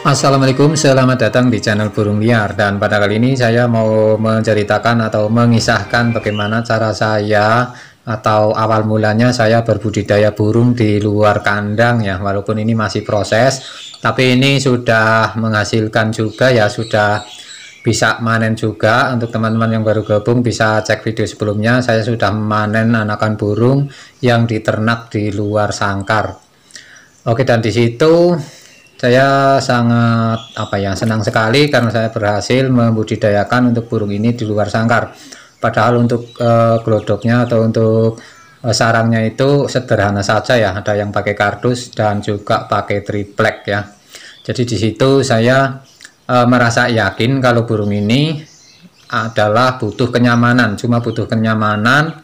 Assalamualaikum, selamat datang di channel Burung Liar. Dan pada kali ini saya mau menceritakan atau mengisahkan bagaimana cara saya atau awal mulanya saya berbudidaya burung di luar kandang ya. Walaupun ini masih proses, tapi ini sudah menghasilkan juga ya, sudah bisa manen juga. Untuk teman-teman yang baru gabung bisa cek video sebelumnya, saya sudah memanen anakan burung yang diternak di luar sangkar. Oke, dan di situ saya sangat senang sekali karena saya berhasil membudidayakan untuk burung ini di luar sangkar. Padahal untuk glodoknya atau untuk sarangnya itu sederhana saja ya, ada yang pakai kardus dan juga pakai triplek ya. Jadi di situ saya merasa yakin kalau burung ini adalah butuh kenyamanan, cuma butuh kenyamanan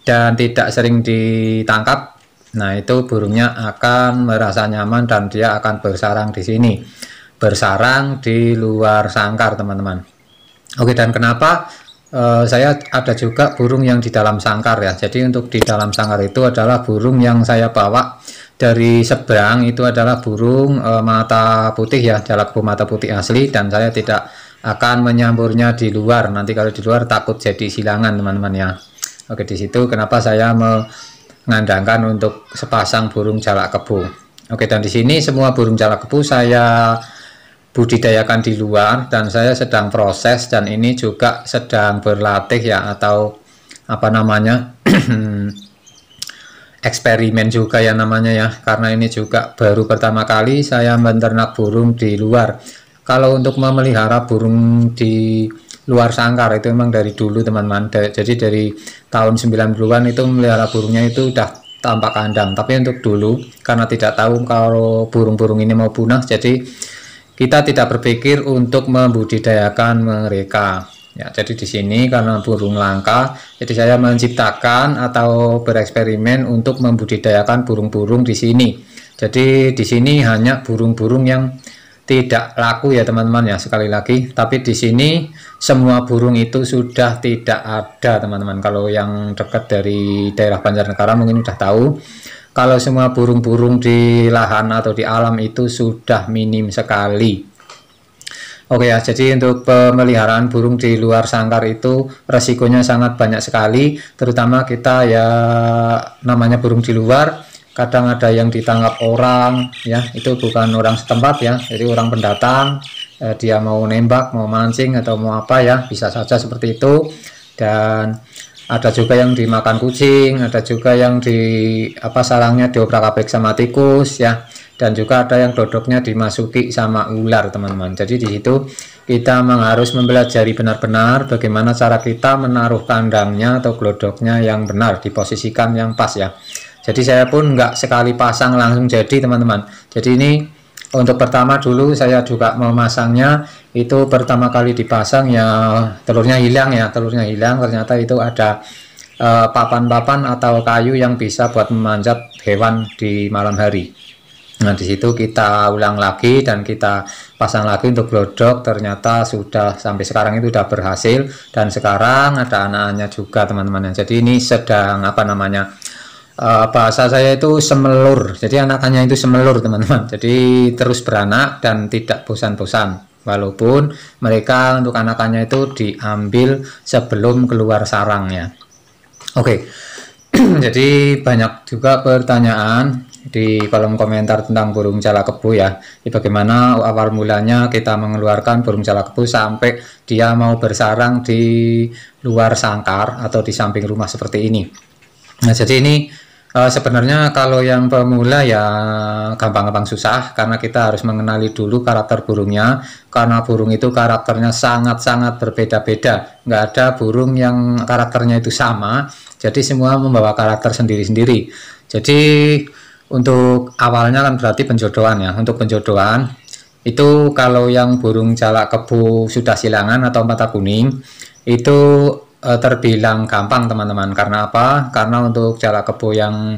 dan tidak sering ditangkap. Nah, itu burungnya akan merasa nyaman dan dia akan bersarang di sini, bersarang di luar sangkar, teman-teman. Oke, dan kenapa saya ada juga burung yang di dalam sangkar ya. Jadi untuk di dalam sangkar itu adalah burung yang saya bawa dari seberang, itu adalah burung mata putih ya, jalak mata putih asli, dan saya tidak akan menyamburnya di luar. Nanti kalau di luar takut jadi silangan, teman-teman ya. Oke, di situ kenapa saya mengandangkan untuk sepasang burung jalak kebo. Oke, dan di sini semua burung jalak kebo saya budidayakan di luar dan saya sedang proses, dan ini juga sedang berlatih ya, atau eksperimen juga ya namanya ya, karena ini juga baru pertama kali saya menternak burung di luar. Kalau untuk memelihara burung di luar sangkar itu memang dari dulu, teman-teman. Jadi dari tahun 90-an itu melihara burungnya itu udah tanpa kandang. Tapi untuk dulu karena tidak tahu kalau burung-burung ini mau punah, jadi kita tidak berpikir untuk membudidayakan mereka. Ya, jadi di sini karena burung langka, jadi saya menciptakan atau bereksperimen untuk membudidayakan burung-burung di sini. Jadi di sini hanya burung-burung yang tidak laku ya, teman-teman ya, sekali lagi. Tapi di sini semua burung itu sudah tidak ada, teman-teman. Kalau yang dekat dari daerah Banjarnegara mungkin sudah tahu, kalau semua burung-burung di lahan atau di alam itu sudah minim sekali. Oke ya, jadi untuk pemeliharaan burung di luar sangkar itu resikonya sangat banyak sekali, terutama kita ya namanya burung di luar. Kadang ada yang ditangkap orang ya, itu bukan orang setempat ya, jadi orang pendatang, dia mau nembak, mau mancing atau mau apa ya, bisa saja seperti itu. Dan ada juga yang dimakan kucing, ada juga yang sarangnya diobrak-abrik sama tikus ya, dan juga ada yang dodoknya dimasuki sama ular, teman-teman. Jadi di situ kita harus mempelajari benar-benar bagaimana cara kita menaruh kandangnya atau glodoknya yang benar, diposisikan yang pas ya. Jadi saya pun nggak sekali pasang langsung jadi, teman-teman. Jadi ini untuk pertama dulu saya juga memasangnya, itu pertama kali dipasang ya telurnya hilang ya, ternyata itu ada papan-papan atau kayu yang bisa buat memanjat hewan di malam hari. Nah, di situ kita ulang lagi dan kita pasang lagi untuk glodok, ternyata sudah sampai sekarang itu sudah berhasil, dan sekarang ada anak-anaknya juga, teman-teman. Jadi ini sedang bahasa saya itu semelur, jadi anakannya itu semelur, teman-teman. Jadi terus beranak dan tidak bosan-bosan, walaupun mereka untuk anakannya itu diambil sebelum keluar sarangnya. Oke. Jadi banyak juga pertanyaan di kolom komentar tentang burung jalak kebo ya. Jadi bagaimana awal mulanya kita mengeluarkan burung jalak kebo sampai dia mau bersarang di luar sangkar atau di samping rumah seperti ini. Nah, jadi ini sebenarnya kalau yang pemula ya gampang-gampang susah, karena kita harus mengenali dulu karakter burungnya, karena burung itu karakternya sangat-sangat berbeda-beda. Nggak ada burung yang karakternya itu sama, jadi semua membawa karakter sendiri-sendiri. Jadi untuk awalnya kan berarti penjodohan ya. Untuk penjodohan itu kalau yang burung jalak kebo sudah silangan atau mata kuning itu terbilang gampang, teman-teman. Karena apa? Karena untuk jalak kebo yang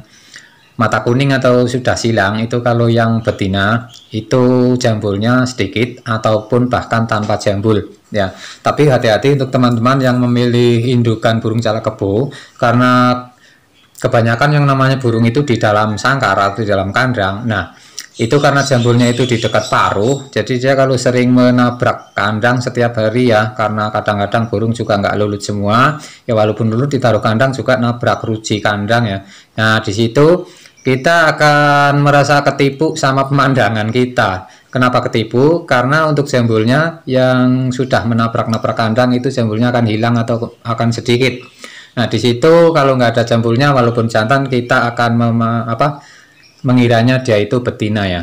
mata kuning atau sudah silang itu, kalau yang betina itu jambulnya sedikit ataupun bahkan tanpa jambul ya. Tapi hati-hati untuk teman-teman yang memilih indukan burung jalak kebo, karena kebanyakan yang namanya burung itu di dalam sangkar atau di dalam kandang. Nah, Itu karena jambulnya itu di dekat paruh, jadi dia kalau sering menabrak kandang setiap hari ya, karena kadang-kadang burung juga nggak lulut semua, ya walaupun lulut ditaruh kandang juga nabrak ruji kandang ya. Nah, di situ kita akan merasa ketipu sama pemandangan kita. Kenapa ketipu? Karena untuk jambulnya yang sudah menabrak-nabrak kandang itu jambulnya akan hilang atau akan sedikit. Nah, di situ kalau nggak ada jambulnya, walaupun jantan, kita akan mengiranya dia itu betina ya.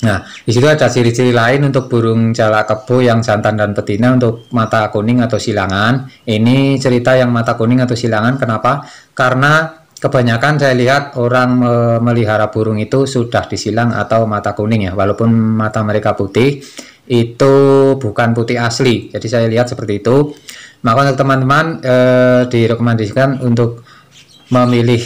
Nah, di situ ada ciri-ciri lain untuk burung jalak kebo yang jantan dan betina untuk mata kuning atau silangan. Ini cerita yang mata kuning atau silangan, kenapa? Karena kebanyakan saya lihat orang memelihara burung itu sudah disilang atau mata kuning ya, walaupun mata mereka putih, itu bukan putih asli. Jadi saya lihat seperti itu. Maka untuk teman-teman direkomendasikan untuk memilih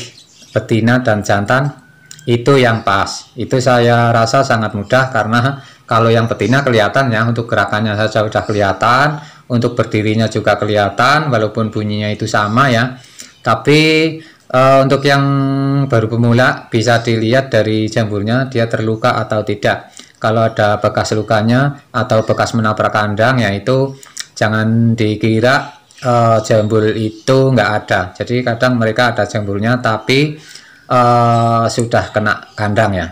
betina dan jantan itu yang pas. Itu saya rasa sangat mudah, karena kalau yang betina kelihatan ya, untuk gerakannya saja sudah kelihatan, untuk berdirinya juga kelihatan, walaupun bunyinya itu sama ya. Tapi untuk yang baru pemula bisa dilihat dari jambulnya dia terluka atau tidak. Kalau ada bekas lukanya atau bekas menabrak kandang ya, itu jangan dikira jambul itu nggak ada. Jadi kadang mereka ada jambulnya tapi sudah kena kandang ya.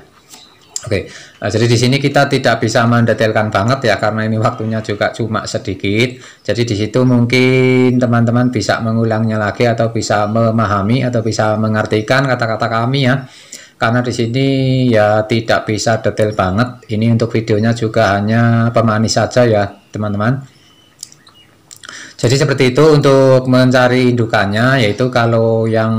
Oke, jadi di sini kita tidak bisa mendetailkan banget ya, karena ini waktunya juga cuma sedikit. Jadi di situ mungkin teman-teman bisa mengulangnya lagi atau bisa memahami atau bisa mengartikan kata-kata kami ya. Karena di sini ya tidak bisa detail banget. Ini untuk videonya juga hanya pemanis saja ya teman-teman. Jadi seperti itu untuk mencari indukannya, yaitu kalau yang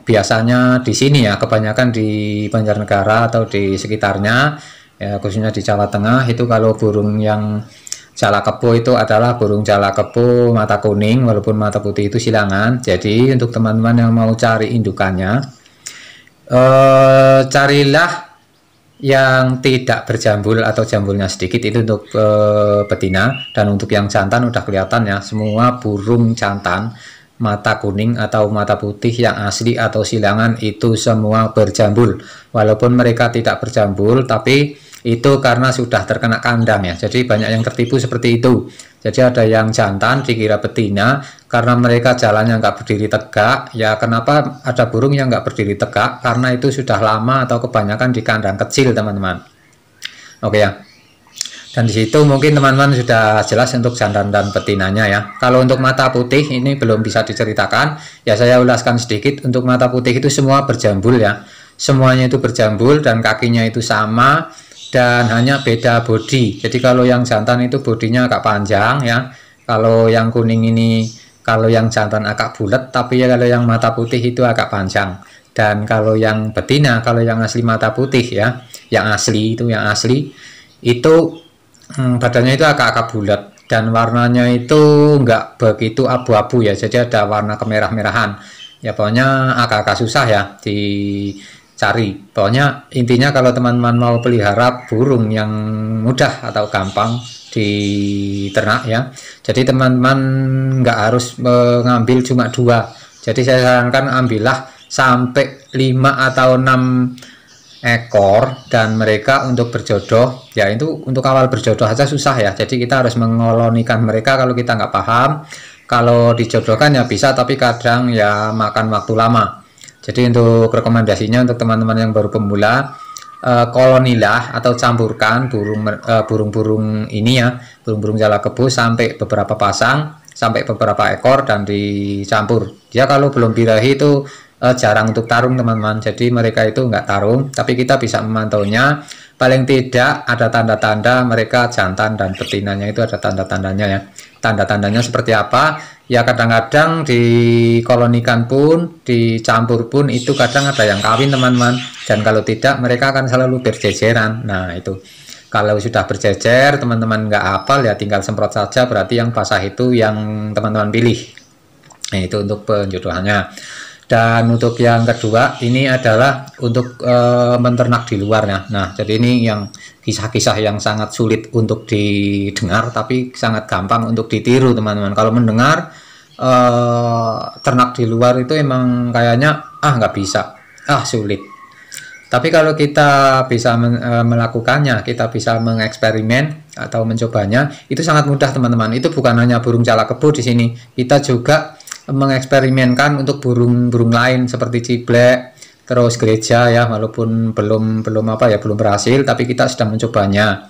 biasanya di sini ya, kebanyakan di Banjarnegara atau di sekitarnya ya, khususnya di Jawa Tengah, itu kalau burung yang jalak kebo itu adalah burung jalak kebo mata kuning, walaupun mata putih itu silangan. Jadi untuk teman-teman yang mau cari indukannya, carilah yang tidak berjambul atau jambulnya sedikit, itu untuk betina. Dan untuk yang jantan udah kelihatan ya, semua burung jantan mata kuning atau mata putih yang asli atau silangan itu semua berjambul, walaupun mereka tidak berjambul tapi itu karena sudah terkena kandang ya. Jadi banyak yang tertipu seperti itu. Jadi ada yang jantan dikira betina karena mereka jalannya nggak berdiri tegak ya. Kenapa ada burung yang nggak berdiri tegak? Karena itu sudah lama atau kebanyakan di kandang kecil teman-teman. Oke ya. Dan di situ mungkin teman-teman sudah jelas untuk jantan dan betinanya ya. Kalau untuk mata putih ini belum bisa diceritakan ya, saya ulaskan sedikit. Untuk mata putih itu semua berjambul ya, semuanya itu berjambul dan kakinya itu sama dan hanya beda bodi. Jadi kalau yang jantan itu bodinya agak panjang ya, kalau yang kuning ini, kalau yang jantan agak bulat, tapi ya kalau yang mata putih itu agak panjang. Dan kalau yang betina, kalau yang asli mata putih ya, yang asli itu badannya itu agak-agak bulat dan warnanya itu enggak begitu abu-abu ya, jadi ada warna kemerah-merahan ya. Pokoknya agak-agak susah ya dicari. Pokoknya intinya kalau teman-teman mau pelihara burung yang mudah atau gampang diternak ya, jadi teman-teman nggak harus mengambil cuma 2. Jadi saya sarankan ambillah sampai 5 atau 6 ekor, dan mereka untuk berjodoh ya, itu untuk awal berjodoh aja susah ya. Jadi kita harus mengolonikan mereka kalau kita nggak paham. Kalau dijodohkan ya bisa, tapi kadang ya makan waktu lama. Jadi untuk rekomendasinya untuk teman-teman yang baru pemula, kolonilah atau campurkan burung-burung ini ya, burung-burung jalak kebo sampai beberapa pasang, sampai beberapa ekor dan dicampur. Ya kalau belum birahi itu jarang untuk tarung teman-teman, jadi mereka itu nggak tarung, tapi kita bisa memantaunya. Paling tidak ada tanda-tanda mereka jantan dan betinanya, itu ada tanda-tandanya ya. Tanda-tandanya seperti apa ya, kadang-kadang dikolonikan pun, dicampur pun itu kadang ada yang kawin teman-teman, dan kalau tidak mereka akan selalu berjejeran. Nah itu kalau sudah berjejer teman-teman nggak hafal ya, tinggal semprot saja, berarti yang basah itu yang teman-teman pilih. Nah itu untuk penjodohannya. Dan untuk yang kedua ini adalah untuk menternak di luar ya. Nah jadi ini yang kisah-kisah yang sangat sulit untuk didengar tapi sangat gampang untuk ditiru teman-teman. Kalau mendengar ternak di luar itu emang kayaknya nggak bisa, sulit. Tapi kalau kita bisa melakukannya, kita bisa mengeksperimen atau mencobanya, itu sangat mudah teman-teman. Itu bukan hanya burung jalak kebo di sini, kita juga mengeksperimenkan untuk burung-burung lain seperti ciblek, terus gereja ya, walaupun belum berhasil, tapi kita sedang mencobanya.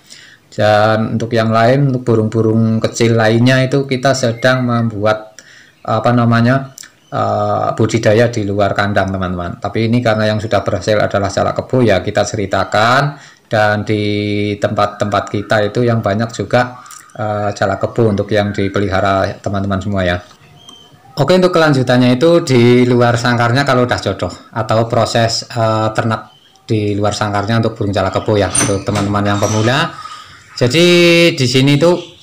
Dan untuk yang lain, untuk burung-burung kecil lainnya itu kita sedang membuat budidaya di luar kandang teman-teman. Tapi ini karena yang sudah berhasil adalah jalak kebo ya kita ceritakan, dan di tempat-tempat kita itu yang banyak juga jalak kebo untuk yang dipelihara teman-teman semua ya. Oke, untuk kelanjutannya itu di luar sangkarnya kalau udah jodoh atau proses ternak di luar sangkarnya untuk burung jalak kebo ya, untuk teman-teman yang pemula. Jadi di sini tuh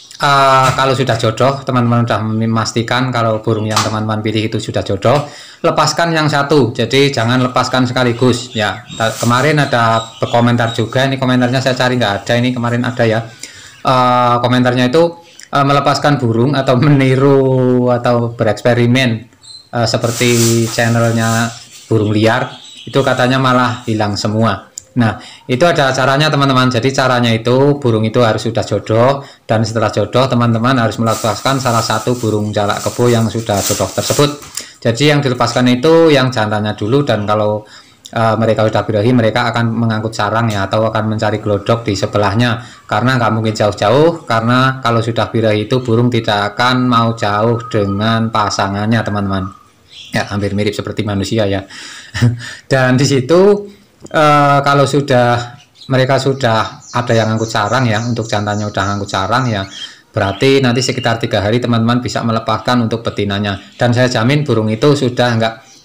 kalau sudah jodoh, teman-teman sudah memastikan kalau burung yang teman-teman pilih itu sudah jodoh, lepaskan yang satu. Jadi jangan lepaskan sekaligus ya. Kemarin ada berkomentar juga, ini komentarnya saya cari nggak ada, ini kemarin ada ya. Komentarnya itu melepaskan burung atau meniru atau bereksperimen seperti channelnya burung liar, itu katanya malah hilang semua. Nah, itu ada caranya teman-teman. Jadi caranya itu burung itu harus sudah jodoh, dan setelah jodoh teman-teman harus melepaskan salah satu burung jalak kebo yang sudah jodoh tersebut. Jadi yang dilepaskan itu yang jantannya dulu, dan kalau mereka sudah birahi, mereka akan mengangkut sarang ya, atau akan mencari glodok di sebelahnya, karena nggak mungkin jauh-jauh, karena kalau sudah birahi itu burung tidak akan mau jauh dengan pasangannya teman-teman ya, hampir mirip seperti manusia ya. Dan di situ kalau mereka sudah ada yang ngangkut sarang ya, untuk jantannya udah ngangkut sarang ya, berarti nanti sekitar 3 hari teman-teman bisa melepaskan untuk betinanya, dan saya jamin burung itu sudah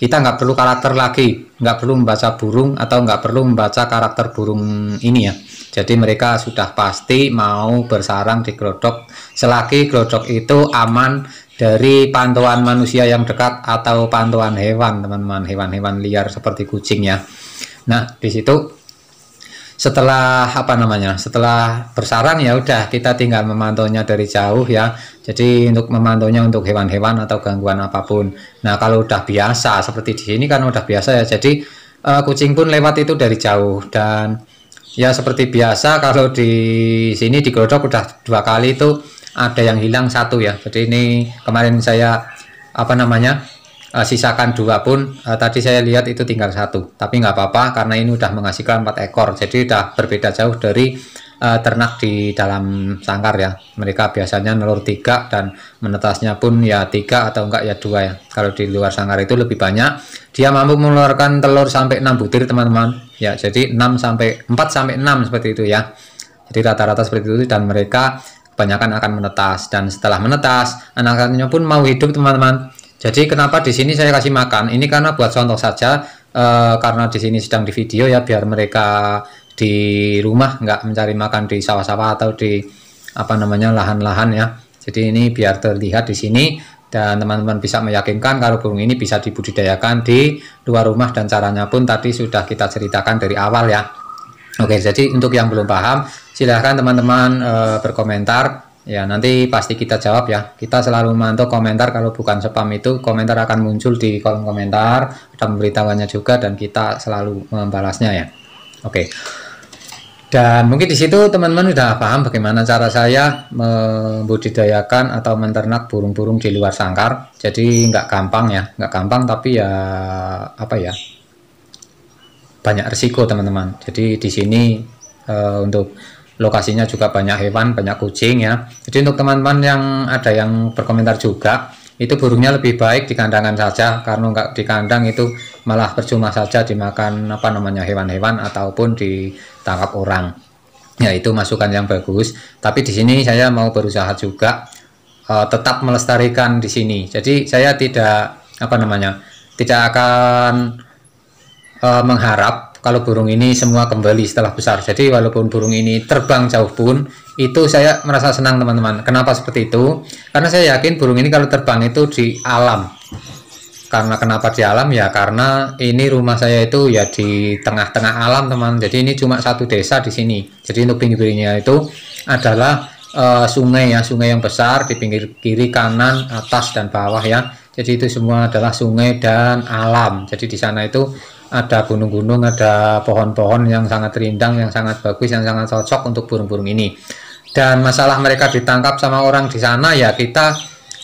kita nggak perlu karakter lagi, nggak perlu membaca burung atau nggak perlu membaca karakter burung ini ya. Jadi mereka sudah pasti mau bersarang di glodok selagi glodok itu aman dari pantauan manusia yang dekat atau pantauan hewan teman-teman, hewan-hewan liar seperti kucing ya. Nah, di situ setelah setelah bersarang ya udah kita tinggal memantaunya dari jauh ya. Jadi untuk memantaunya untuk hewan-hewan atau gangguan apapun. Nah, kalau udah biasa seperti di sini kan udah biasa ya. Jadi kucing pun lewat itu dari jauh, dan ya seperti biasa kalau di sini di glodok udah 2 kali itu ada yang hilang 1 ya. Jadi ini kemarin saya sisakan 2 pun tadi saya lihat itu tinggal 1, tapi nggak apa-apa karena ini udah menghasilkan 4 ekor, jadi udah berbeda jauh dari ternak di dalam sangkar ya. Mereka biasanya nelur 3 dan menetasnya pun ya 3 atau enggak ya 2 ya. Kalau di luar sangkar itu lebih banyak, dia mampu mengeluarkan telur sampai 6 butir teman-teman ya. Jadi 4 sampai 6 seperti itu ya. Jadi rata-rata seperti itu, dan mereka kebanyakan akan menetas, dan setelah menetas anak-anaknya pun mau hidup teman-teman. Jadi kenapa di sini saya kasih makan? Ini karena buat contoh saja, karena di sini sedang di video ya, biar mereka di rumah nggak mencari makan di sawah-sawah atau di lahan-lahan ya. Jadi ini biar terlihat di sini, dan teman-teman bisa meyakinkan kalau burung ini bisa dibudidayakan di luar rumah, dan caranya pun tadi sudah kita ceritakan dari awal ya. Oke, jadi untuk yang belum paham silahkan teman-teman berkomentar. Ya, nanti pasti kita jawab ya. Kita selalu memantau komentar, kalau bukan spam itu komentar akan muncul di kolom komentar, dan memberitahuannya juga, dan kita selalu membalasnya ya. Oke. Dan mungkin di situ teman-teman sudah paham bagaimana cara saya membudidayakan atau menternak burung-burung di luar sangkar. Jadi nggak gampang ya, nggak gampang, tapi ya banyak resiko teman-teman. Jadi di sini untuk lokasinya juga banyak hewan, banyak kucing ya. Jadi untuk teman-teman yang ada yang berkomentar juga, itu burungnya lebih baik di kandangan saja, karena nggak di kandang itu malah percuma saja dimakan hewan-hewan ataupun ditangkap orang. Ya, itu masukan yang bagus. Tapi di sini saya mau berusaha juga tetap melestarikan di sini. Jadi saya tidak tidak akan mengharap kalau burung ini semua kembali setelah besar. Jadi walaupun burung ini terbang jauh pun, itu saya merasa senang teman-teman. Kenapa seperti itu? Karena saya yakin burung ini kalau terbang itu di alam. Karena kenapa di alam ya? Karena ini rumah saya itu ya di tengah-tengah alam teman. Jadi ini cuma satu desa di sini. Jadi untuk pinggir-pinggirnya itu adalah sungai ya, sungai yang besar di pinggir kiri, kanan, atas dan bawah ya. Jadi itu semua adalah sungai dan alam. Jadi di sana itu ada gunung-gunung, ada pohon-pohon yang sangat rindang, yang sangat bagus, yang sangat cocok untuk burung-burung ini. Dan masalah mereka ditangkap sama orang di sana ya kita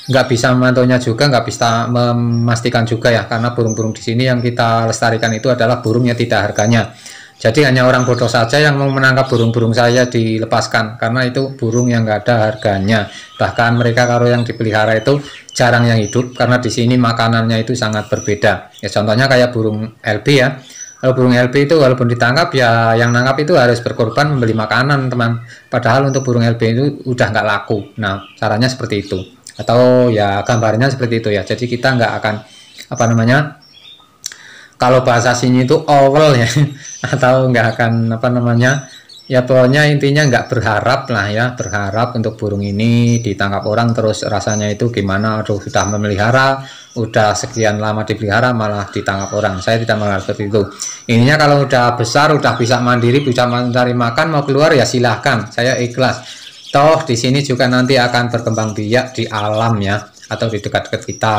nggak bisa memantaunya juga, nggak bisa memastikan juga ya, karena burung-burung di sini yang kita lestarikan itu adalah burung yang tidak harganya. Jadi hanya orang bodoh saja yang mau menangkap burung-burung saya dilepaskan, karena itu burung yang nggak ada harganya. Bahkan mereka kalau yang dipelihara itu jarang yang hidup, karena di sini makanannya itu sangat berbeda. Ya contohnya kayak burung LB ya. Kalau burung LB itu walaupun ditangkap ya yang nangkap itu harus berkorban membeli makanan teman. Padahal untuk burung LB itu udah nggak laku. Nah caranya seperti itu. Atau ya gambarnya seperti itu ya. Jadi kita nggak akan apa namanya, kalau bahasa sini itu awal ya atau nggak akan apa namanya ya, pokoknya intinya nggak berharap lah ya, berharap untuk burung ini ditangkap orang terus rasanya itu gimana, aduh sudah memelihara udah sekian lama dipelihara malah ditangkap orang. Saya tidak menganggap seperti itu. Ininya kalau udah besar, udah bisa mandiri, bisa mencari makan, mau keluar ya silahkan, saya ikhlas. Toh di sini juga nanti akan berkembang biak di alam ya, atau di dekat-dekat kita.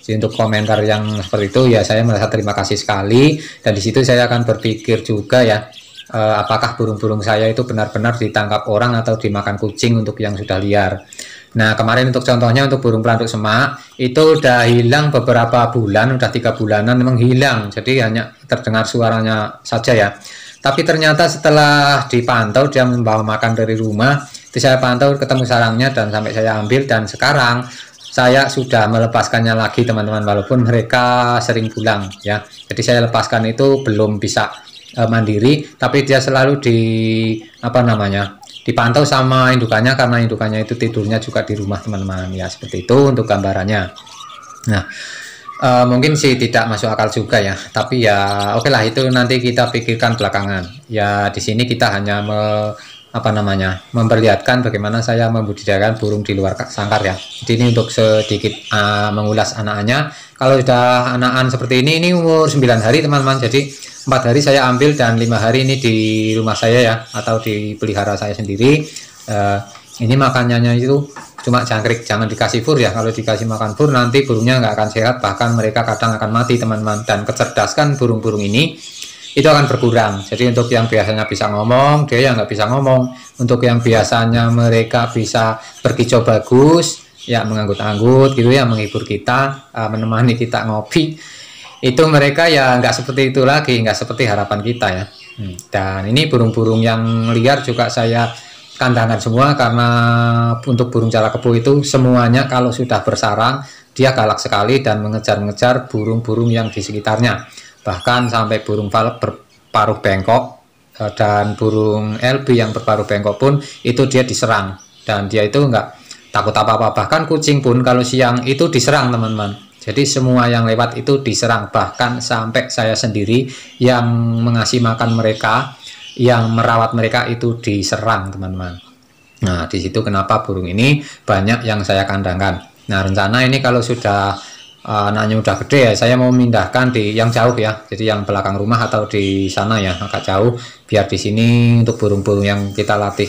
Jadi untuk komentar yang seperti itu ya saya merasa terima kasih sekali, dan di situ saya akan berpikir juga ya, apakah burung-burung saya itu benar-benar ditangkap orang atau dimakan kucing untuk yang sudah liar. Nah kemarin untuk contohnya untuk burung pelanduk semak itu udah hilang beberapa bulan, udah 3 bulanan memang hilang, jadi hanya terdengar suaranya saja ya. Tapi ternyata setelah dipantau dia membawa makan dari rumah, itu saya pantau ketemu sarangnya dan sampai saya ambil, dan sekarang saya sudah melepaskannya lagi teman-teman, walaupun mereka sering pulang ya. Jadi saya lepaskan itu belum bisa mandiri, tapi dia selalu apa namanya dipantau sama indukannya, karena indukannya itu tidurnya juga di rumah teman-teman ya. Seperti itu untuk gambarannya. Nah mungkin sih tidak masuk akal juga ya, tapi ya oke lah, itu nanti kita pikirkan belakangan ya. Di sini kita hanya apa namanya memperlihatkan bagaimana saya membudidayakan burung di luar sangkar ya. Jadi ini untuk sedikit mengulas anak-annya. Kalau sudah anakan seperti ini umur 9 hari teman-teman, jadi 4 hari saya ambil dan 5 hari ini di rumah saya ya, atau dipelihara saya sendiri. Ini makanannya itu cuma jangkrik, jangan dikasih fur ya. Kalau dikasih makan fur nanti burungnya nggak akan sehat, bahkan mereka kadang akan mati teman-teman. Dan kecerdasan burung-burung ini itu akan berkurang. Jadi untuk yang biasanya bisa ngomong, dia yang nggak bisa ngomong. Untuk yang biasanya mereka bisa berkicau bagus ya, menganggut-anggut gitu ya, menghibur kita, menemani kita ngopi, itu mereka ya nggak seperti itu lagi, nggak seperti harapan kita ya. Dan ini burung-burung yang liar juga saya kandangkan semua, karena untuk burung cala kebo itu semuanya kalau sudah bersarang dia galak sekali dan mengejar-ngejar burung-burung yang di sekitarnya. Bahkan sampai burung valep berparuh bengkok dan burung LB yang berparuh bengkok pun itu dia diserang, dan dia itu nggak takut apa-apa. Bahkan kucing pun kalau siang itu diserang teman-teman. Jadi semua yang lewat itu diserang, bahkan sampai saya sendiri yang mengasih makan mereka, yang merawat mereka itu diserang teman-teman. Nah di situ kenapa burung ini banyak yang saya kandangkan. Nah rencana ini kalau sudah anaknya udah gede ya, saya mau memindahkan di yang jauh ya, jadi yang belakang rumah atau di sana ya, agak jauh, biar di sini untuk burung-burung yang kita latih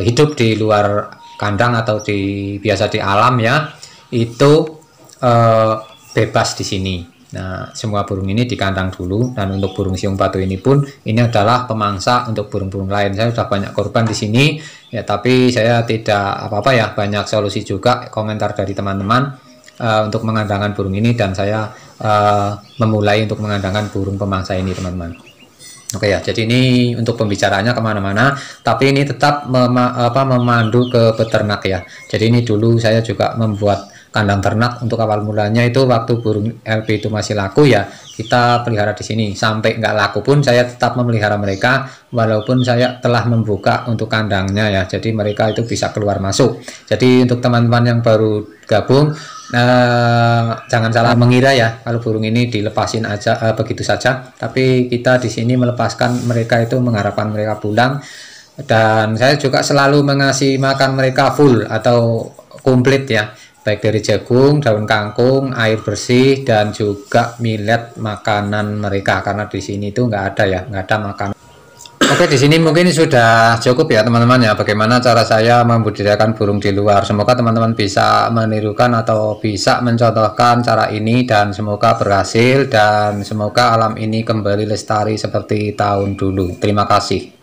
hidup di luar kandang atau biasa di alam ya, itu bebas di sini. Nah semua burung ini di kandang dulu. Dan untuk burung siung patu ini pun ini adalah pemangsa untuk burung-burung lain. Saya sudah banyak korban di sini ya, tapi saya tidak apa-apa ya, banyak solusi juga komentar dari teman-teman untuk mengandangkan burung ini, dan saya memulai untuk mengandangkan burung pemangsa ini teman-teman. Oke ya, jadi ini untuk pembicaraannya kemana-mana, tapi ini tetap memandu ke peternak ya. Jadi ini dulu saya juga membuat kandang ternak untuk awal mulanya itu waktu burung LB itu masih laku ya, kita pelihara di sini. Sampai nggak laku pun saya tetap memelihara mereka, walaupun saya telah membuka untuk kandangnya ya, jadi mereka itu bisa keluar masuk. Jadi untuk teman-teman yang baru gabung, jangan salah mengira ya kalau burung ini dilepasin aja begitu saja, tapi kita di sini melepaskan mereka itu mengharapkan mereka pulang. Dan saya juga selalu mengasih makan mereka full atau komplit ya, baik dari jagung, daun kangkung, air bersih, dan juga millet makanan mereka, karena di sini itu nggak ada ya, nggak ada makanan Oke, di sini mungkin sudah cukup ya teman-teman ya, bagaimana cara saya membudidayakan burung di luar. Semoga teman-teman bisa menirukan atau bisa mencontohkan cara ini dan semoga berhasil dan semoga alam ini kembali lestari seperti tahun dulu. Terima kasih.